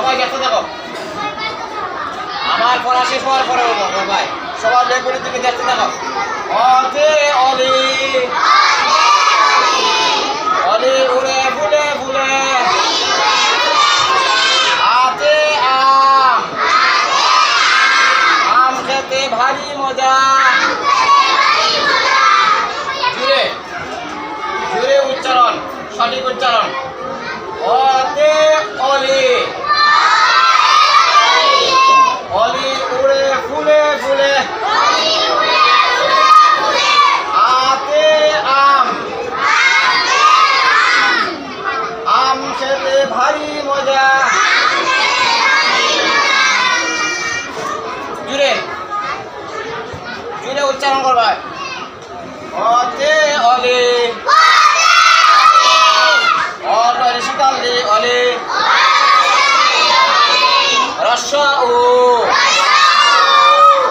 সবাই ব্যস্ত থাকো। আমার পড়া শেষ হওয়ার পরে ভাই সবার লেখনের দিকে দেখতে থাকো। অতে অলি অলি উড়ে ফুলে ফুলে আতে আম আম খেতে ভারী মজা। জুড়ে জুড়ে উচ্চারণ, সঠিক উচ্চারণ। অতে অলি অলি উড়ে ফুলে ফুলে আতে আম আম খেতে ভারী মজা। জুড়ে জুড়ে উচ্চারণ করবা। অতে অলি অলি শীতালি অলি রস্য ও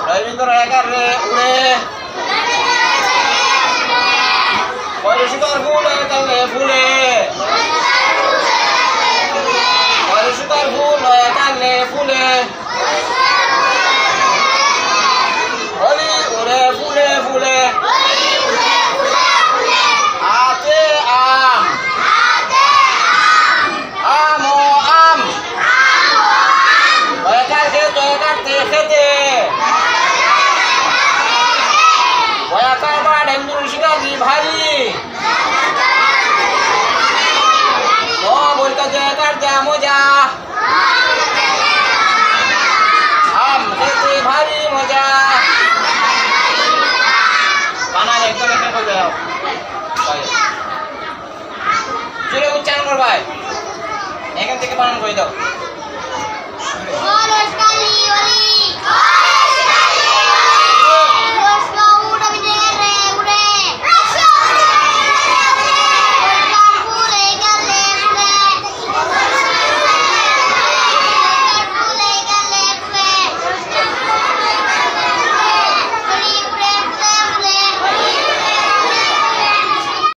রবীন্দ্র একারে উড়ে পরিষ্কার ফুলে তালে ফুলে পরিষ্কার ফুলে তালে ফুলে অলি উড়ে ফুলে ফুলে আতে আম আম ও আম কাটতে কাটতে খেতে ভারী বলতে কাটতে মজা আম খেতে ভারী মজা। বানান একদম একটা করে দাও, জোরে উচ্চারণ করবাই, এখান থেকে বানান করে দাও।